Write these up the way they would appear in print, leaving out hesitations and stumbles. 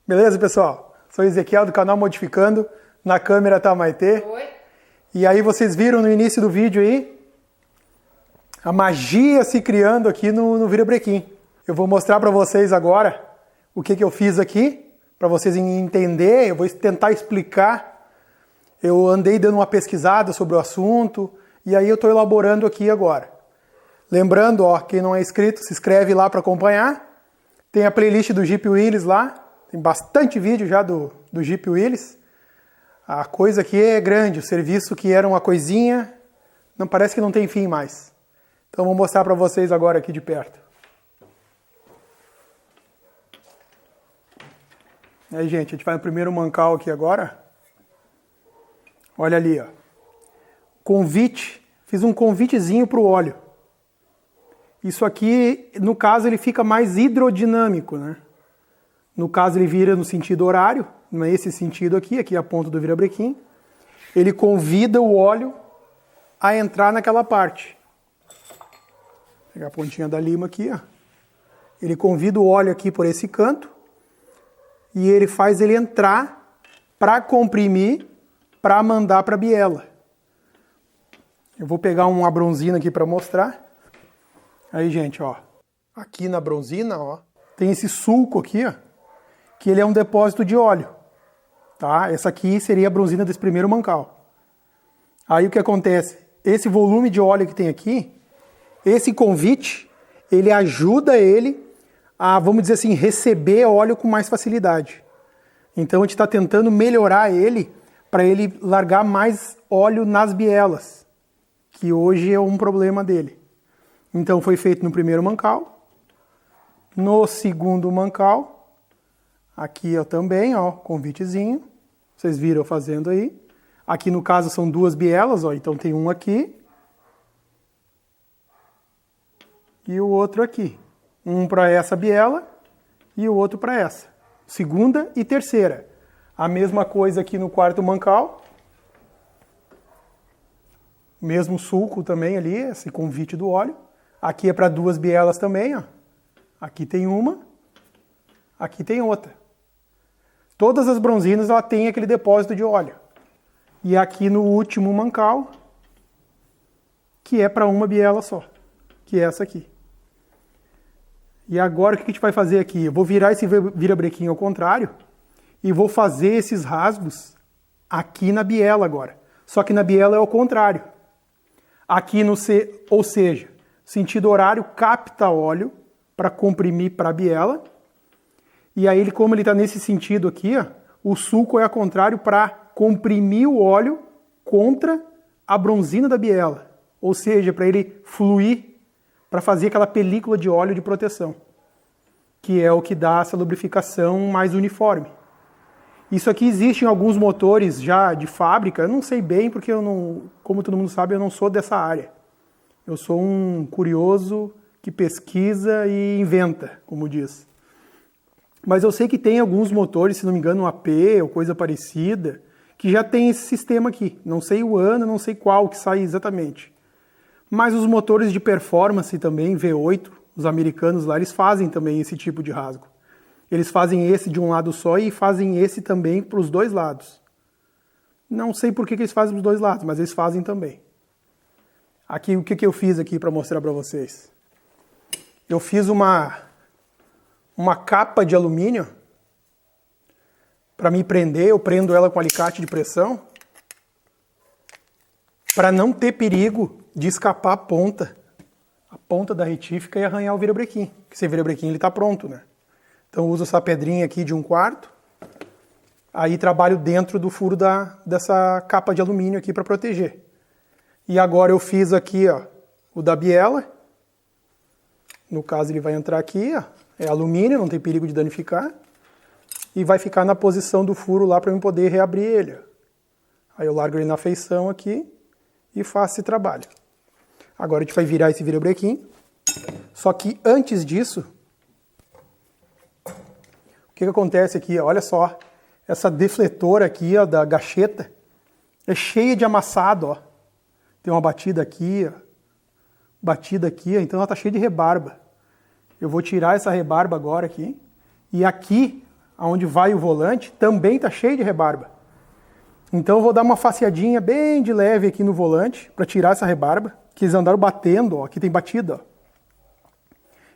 Beleza, pessoal? Sou Ezequiel do canal Modificando, na câmera tá a Maitê. Oi. E aí vocês viram no início do vídeo aí, a magia se criando aqui no virabrequim. Eu vou mostrar para vocês agora o que eu fiz aqui, para vocês entenderem, eu vou tentar explicar. Eu andei dando uma pesquisada sobre o assunto, e aí eu estou elaborando aqui agora. Lembrando, ó, quem não é inscrito, se inscreve lá para acompanhar. Tem a playlist do Jeep Willys lá. Tem bastante vídeo já do Jeep Willys. A coisa aqui é grande, o serviço que era uma coisinha, não parece que não tem fim mais. Então vou mostrar para vocês agora aqui de perto. Aí, gente, a gente vai no primeiro mancal aqui agora. Olha ali, ó. Convite, fiz um convitezinho para o óleo. Isso aqui, no caso, ele fica mais hidrodinâmico, né? No caso, ele vira no sentido horário, não é esse sentido aqui é a ponta do virabrequim. Ele convida o óleo a entrar naquela parte. Vou pegar a pontinha da lima aqui, ó. Ele convida o óleo aqui por esse canto e ele faz ele entrar para comprimir, para mandar para a biela. Eu vou pegar uma bronzina aqui para mostrar. Aí, gente, ó. Aqui na bronzina, ó, tem esse sulco aqui, ó, que ele é um depósito de óleo, tá? Essa aqui seria a bronzina desse primeiro mancal. Aí o que acontece? Esse volume de óleo que tem aqui, esse convite, ele ajuda ele a, vamos dizer assim, receber óleo com mais facilidade. Então a gente está tentando melhorar ele para ele largar mais óleo nas bielas, que hoje é um problema dele. Então foi feito no primeiro mancal, no segundo mancal. Aqui ó, também, ó, convitezinho. Vocês viram eu fazendo aí. Aqui no caso são duas bielas, ó, então tem um aqui. E o outro aqui. Um para essa biela e o outro para essa. Segunda e terceira. A mesma coisa aqui no quarto mancal. Mesmo sulco também ali, esse convite do óleo. Aqui é para duas bielas também, ó. Aqui tem uma. Aqui tem outra. Todas as bronzinas ela tem aquele depósito de óleo. E aqui no último mancal, que é para uma biela só, que é essa aqui. E agora o que a gente vai fazer aqui? Eu vou virar esse virabrequim ao contrário e vou fazer esses rasgos aqui na biela agora. Só que na biela é ao contrário. Aqui no C, ou seja, sentido horário capta óleo para comprimir para a biela. E aí, como ele está nesse sentido aqui, ó, o sulco é ao contrário para comprimir o óleo contra a bronzina da biela. Ou seja, para ele fluir, para fazer aquela película de óleo de proteção, que é o que dá essa lubrificação mais uniforme. Isso aqui existe em alguns motores já de fábrica, eu não sei bem porque eu não, como todo mundo sabe, eu não sou dessa área. Eu sou um curioso que pesquisa e inventa, como diz. Mas eu sei que tem alguns motores, se não me engano, um AP ou coisa parecida, que já tem esse sistema aqui. Não sei o ano, não sei qual que sai exatamente. Mas os motores de performance também, V8, os americanos lá, eles fazem também esse tipo de rasgo. Eles fazem esse de um lado só e fazem esse também para os dois lados. Não sei por que eles fazem para os dois lados, mas eles fazem também. Aqui, o que eu fiz aqui para mostrar para vocês? Eu fiz uma capa de alumínio para me prender, eu prendo ela com alicate de pressão para não ter perigo de escapar a ponta da retífica e arranhar o virabrequim. Porque esse virabrequim ele está pronto, né? Então eu uso essa pedrinha aqui de 1/4. Aí trabalho dentro do furo dessa capa de alumínio aqui para proteger. E agora eu fiz aqui, ó, o da biela. No caso ele vai entrar aqui, ó, é alumínio, não tem perigo de danificar. E vai ficar na posição do furo lá para eu poder reabrir ele. Aí eu largo ele na feição aqui e faço esse trabalho. Agora a gente vai virar esse virabrequim. Só que antes disso, o que acontece aqui? Olha só, essa defletora aqui, ó, da gacheta é cheia de amassado, ó. Tem uma batida aqui, ó. Batida aqui, ó. Então ela tá cheia de rebarba. Eu vou tirar essa rebarba agora aqui. E aqui, onde vai o volante, também tá cheio de rebarba. Então eu vou dar uma faceadinha bem de leve aqui no volante para tirar essa rebarba, que eles andaram batendo, ó. Aqui tem batida, ó.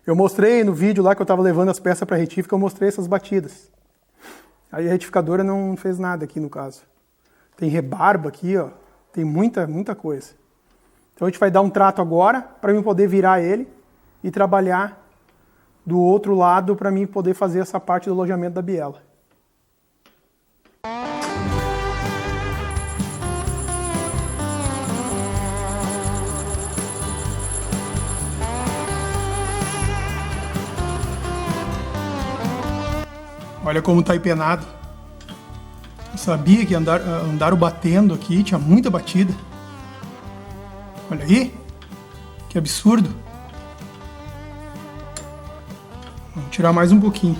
Eu mostrei no vídeo lá que eu estava levando as peças para a retífica, eu mostrei essas batidas. Aí a retificadora não fez nada aqui no caso. Tem rebarba aqui, ó. Tem muita coisa. Então a gente vai dar um trato agora para mim poder virar ele e trabalhar do outro lado para mim poder fazer essa parte do alojamento da biela. Olha como está empenado. Eu sabia que andaram batendo aqui, tinha muita batida. Olha aí, que absurdo. Vamos tirar mais um pouquinho.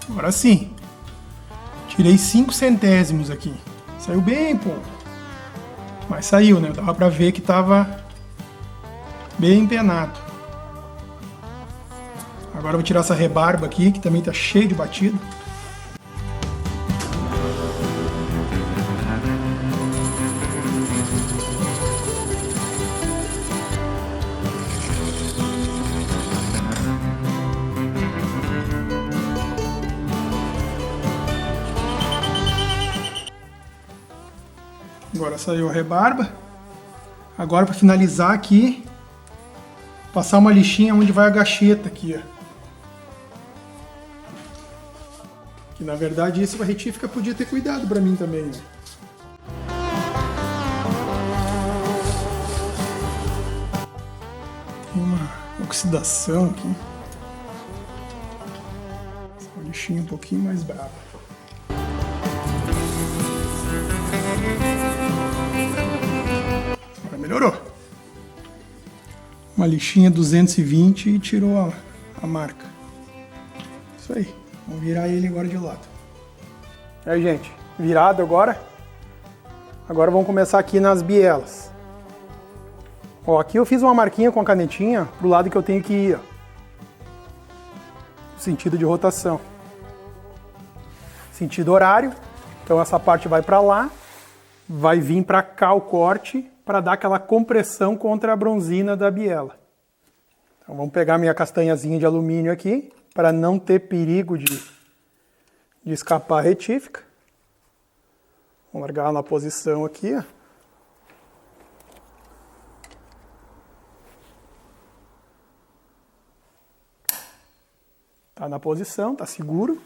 Agora sim. Tirei 5 centésimos aqui. Saiu bem pouco. Mas saiu, né? Dava pra ver que tava bem empenado. Agora eu vou tirar essa rebarba aqui, que também tá cheio de batida. Agora saiu a rebarba. Agora para finalizar aqui, passar uma lixinha onde vai a gacheta aqui, ó. Que na verdade isso a retífica podia ter cuidado para mim também, né? Tem uma oxidação aqui. Uma lixinha um pouquinho mais brava. Agora melhorou. Uma lixinha 220 e tirou a marca. Isso aí. Vamos virar ele agora de lado. Aí, gente, virado agora. Agora vamos começar aqui nas bielas. Ó, aqui eu fiz uma marquinha com a canetinha pro lado que eu tenho que ir, ó. No sentido de rotação. Sentido horário. Então essa parte vai para lá, vai vir para cá o corte para dar aquela compressão contra a bronzina da biela. Então vamos pegar minha castanhazinha de alumínio aqui, para não ter perigo de escapar a retífica. Vamos largar ela na posição aqui, ó. Tá na posição, tá seguro.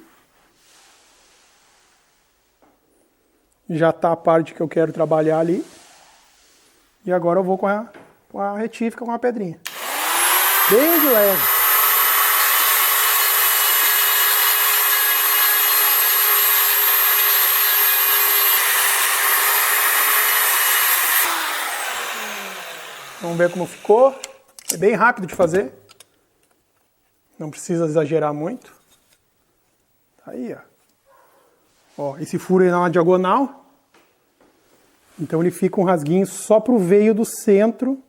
Já tá a parte que eu quero trabalhar ali. E agora eu vou com a retífica, com a pedrinha. Bem de leve. Vamos ver como ficou. É bem rápido de fazer. Não precisa exagerar muito. Tá aí, ó. Ó, esse furo aí na diagonal. Então ele fica um rasguinho só pro veio do centro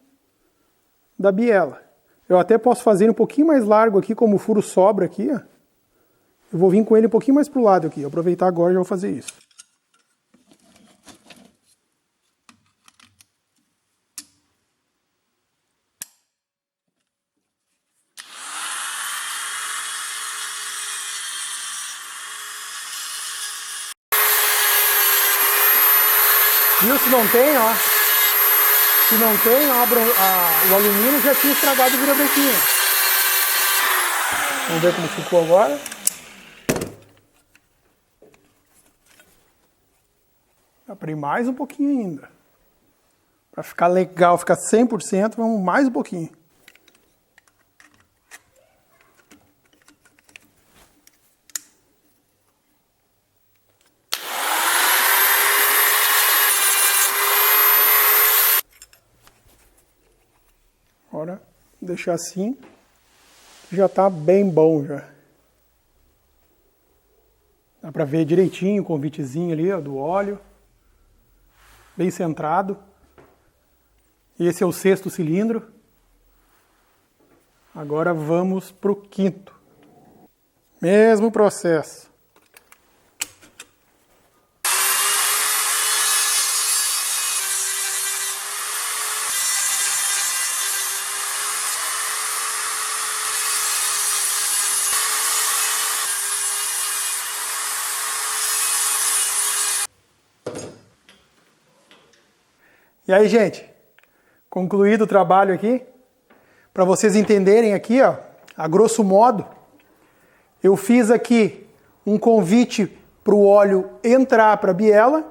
da biela. Eu até posso fazer um pouquinho mais largo aqui, como o furo sobra aqui, ó. Eu vou vir com ele um pouquinho mais pro lado aqui. Aproveitar agora e já vou fazer isso. Viu? Se não tem, ó. Se não tem, ó, o alumínio já tinha estragado o virabrequim. Vamos ver como ficou agora. Dá para ir mais um pouquinho ainda. Para ficar legal, ficar 100%, vamos mais um pouquinho. Agora, deixar assim, já tá bem bom já. Dá para ver direitinho o convitezinho ali, ó, do óleo. Bem centrado. Esse é o 6º cilindro. Agora vamos para o 5º. Mesmo processo. E aí, gente, concluído o trabalho aqui, para vocês entenderem aqui, ó, a grosso modo, eu fiz aqui um convite para o óleo entrar para a biela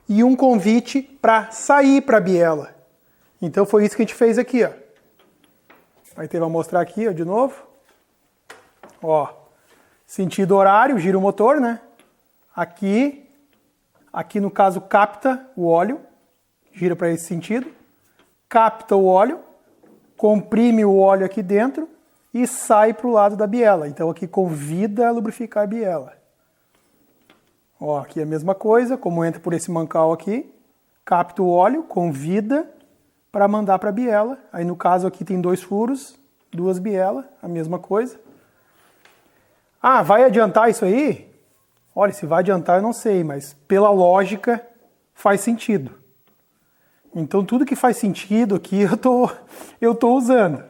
e um convite para sair para a biela. Então foi isso que a gente fez aqui, ó. Aí vou mostrar aqui, ó, de novo. Ó, sentido horário, gira o motor, né? Aqui no caso capta o óleo. Gira para esse sentido, capta o óleo, comprime o óleo aqui dentro e sai para o lado da biela. Então aqui convida a lubrificar a biela. Ó, aqui é a mesma coisa, como entra por esse mancal aqui, capta o óleo, convida para mandar para a biela. Aí no caso aqui tem 2 furos, 2 bielas, a mesma coisa. Ah, vai adiantar isso aí? Olha, se vai adiantar eu não sei, mas pela lógica faz sentido. Então tudo que faz sentido aqui eu tô usando.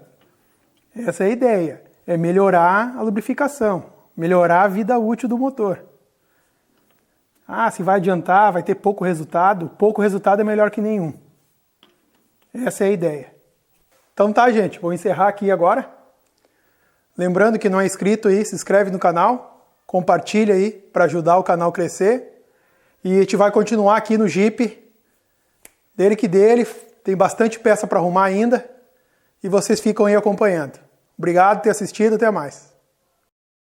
Essa é a ideia. É melhorar a lubrificação. Melhorar a vida útil do motor. Ah, se vai adiantar, vai ter pouco resultado. Pouco resultado é melhor que nenhum. Essa é a ideia. Então tá, gente. Vou encerrar aqui agora. Lembrando que não é inscrito aí, se inscreve no canal. Compartilha aí para ajudar o canal a crescer. E a gente vai continuar aqui no Jeep. Dele que dele, tem bastante peça para arrumar ainda e vocês ficam aí acompanhando. Obrigado por ter assistido, até mais.